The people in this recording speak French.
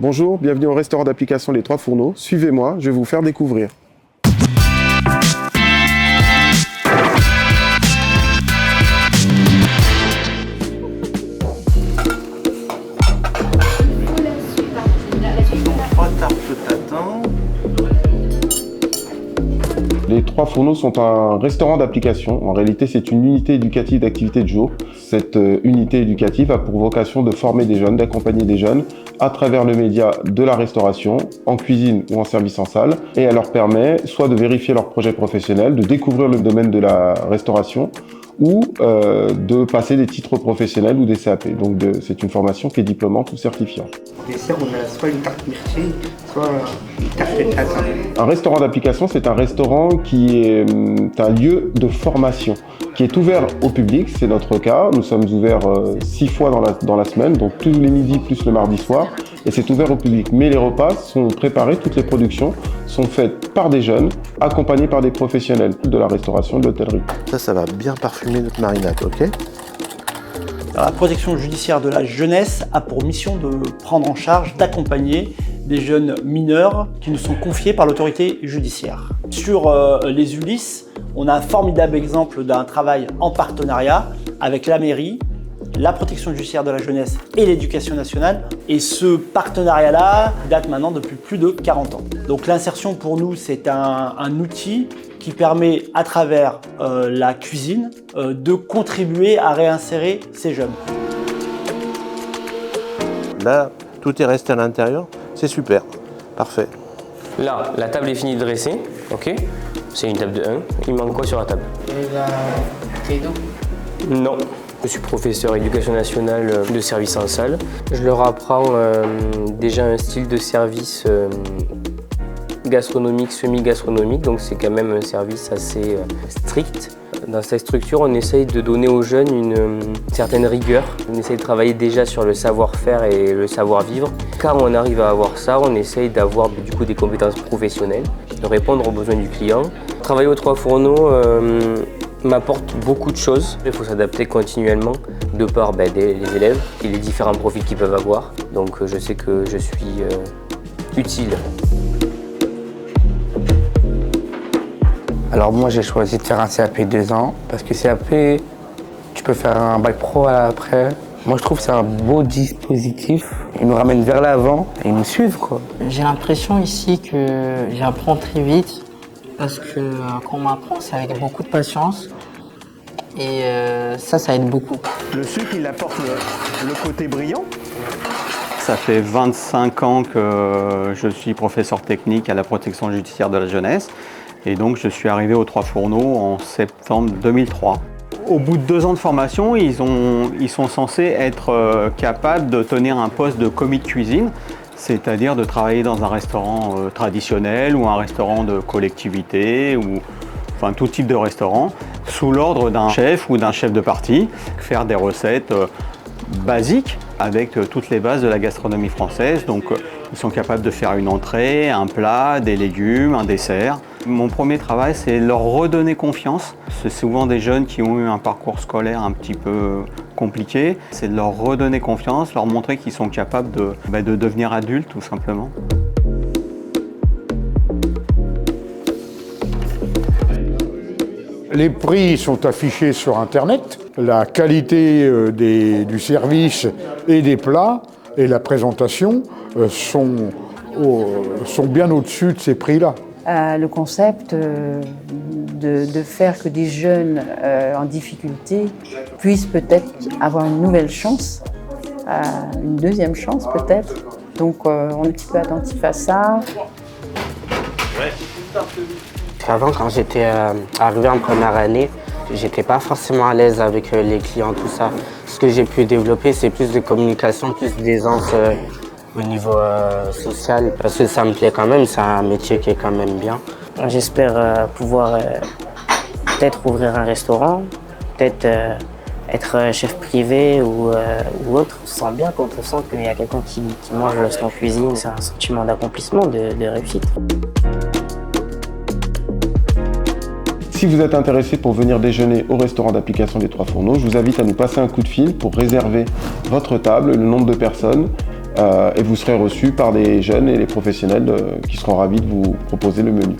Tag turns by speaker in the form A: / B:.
A: Bonjour, bienvenue au restaurant d'application Les Trois Fourneaux. Suivez-moi, je vais vous faire découvrir. Les Trois Fourneaux sont un restaurant d'application. En réalité, c'est une unité éducative d'activité de jour. Cette unité éducative a pour vocation de former des jeunes, d'accompagner des jeunes à travers le média de la restauration, en cuisine ou en service en salle. Et elle leur permet soit de vérifier leur projet professionnel, de découvrir le domaine de la restauration ou de passer des titres professionnels ou des CAP. Donc c'est une formation qui est diplômante ou certifiante.
B: Au dessert, on a soit une tarte myrtille, soit une tarte de tatin.
A: Un restaurant d'application, c'est un restaurant qui est un lieu de formation, qui est ouvert au public, c'est notre cas. Nous sommes ouverts 6 fois dans la semaine, donc tous les midis plus le mardi soir, et c'est ouvert au public. Mais les repas sont préparés, toutes les productions sont faites par des jeunes, accompagnés par des professionnels de la restauration et de l'hôtellerie.
C: Ça va bien parfumer notre marinade, ok ?
D: Alors, la protection judiciaire de la jeunesse a pour mission de prendre en charge, d'accompagner des jeunes mineurs qui nous sont confiés par l'autorité judiciaire. Sur les ULIS, on a un formidable exemple d'un travail en partenariat avec la mairie, la protection judiciaire de la jeunesse et l'éducation nationale. Et ce partenariat-là date maintenant depuis plus de 40 ans. Donc l'insertion pour nous, c'est un outil qui permet à travers la cuisine de contribuer à réinsérer ces jeunes.
C: Là, tout est resté à l'intérieur, c'est super, parfait.
E: Là, la table est finie de dresser, ok ? C'est une table de 1. Il manque quoi sur la table ?
B: La bouteille d'eau.
E: Non. Je suis professeur éducation nationale de service en salle. Je leur apprends déjà un style de service gastronomique, semi-gastronomique, donc c'est quand même un service assez strict. Dans cette structure, on essaye de donner aux jeunes une certaine rigueur. On essaye de travailler déjà sur le savoir-faire et le savoir-vivre. Quand on arrive à avoir ça, on essaye d'avoir du coup des compétences professionnelles, de répondre aux besoins du client. Travailler aux Trois Fourneaux m'apporte beaucoup de choses. Il faut s'adapter continuellement de par les élèves et les différents profils qu'ils peuvent avoir. Donc je sais que je suis utile.
F: Alors moi j'ai choisi de faire un CAP 2 ans parce que CAP, tu peux faire un bac pro après. Moi je trouve que c'est un beau dispositif. Ils nous ramènent vers l'avant et ils nous suivent quoi.
G: J'ai l'impression ici que j'apprends très vite parce que quand on m'apprend c'est avec beaucoup de patience et ça aide beaucoup.
H: Le sucre il apporte le côté brillant. Ça fait 25 ans que je suis professeur technique à la protection judiciaire de la jeunesse. Et donc je suis arrivé aux Trois Fourneaux en septembre 2003. Au bout de 2 ans de formation, ils sont censés être capables de tenir un poste de commis de cuisine, c'est-à-dire de travailler dans un restaurant traditionnel ou un restaurant de collectivité, ou enfin tout type de restaurant, sous l'ordre d'un chef ou d'un chef de partie, faire des recettes basiques avec toutes les bases de la gastronomie française. Donc ils sont capables de faire une entrée, un plat, des légumes, un dessert. Mon premier travail, c'est leur redonner confiance. C'est souvent des jeunes qui ont eu un parcours scolaire un petit peu compliqué. C'est de leur redonner confiance, leur montrer qu'ils sont capables de devenir adultes, tout simplement.
I: Les prix sont affichés sur Internet. La qualité du service et des plats et la présentation sont bien au-dessus de ces prix-là.
J: Le concept de faire que des jeunes en difficulté puissent peut-être avoir une nouvelle chance, une deuxième chance peut-être. Donc on est un petit peu attentif à ça.
F: Avant, quand j'étais arrivé en première année, j'étais pas forcément à l'aise avec les clients, tout ça. Ce que j'ai pu développer, c'est plus de communication, plus d'aisance au niveau social, parce que ça me plaît quand même, c'est un métier qui est quand même bien.
K: J'espère pouvoir peut-être ouvrir un restaurant, peut-être être chef privé ou autre. On se sent bien quand on sent qu'il y a quelqu'un qui mange son cuisine, c'est un sentiment d'accomplissement, de réussite.
A: Si vous êtes intéressé pour venir déjeuner au restaurant d'application des Trois Fourneaux, je vous invite à nous passer un coup de fil pour réserver votre table, le nombre de personnes et vous serez reçu par des jeunes et les professionnels qui seront ravis de vous proposer le menu.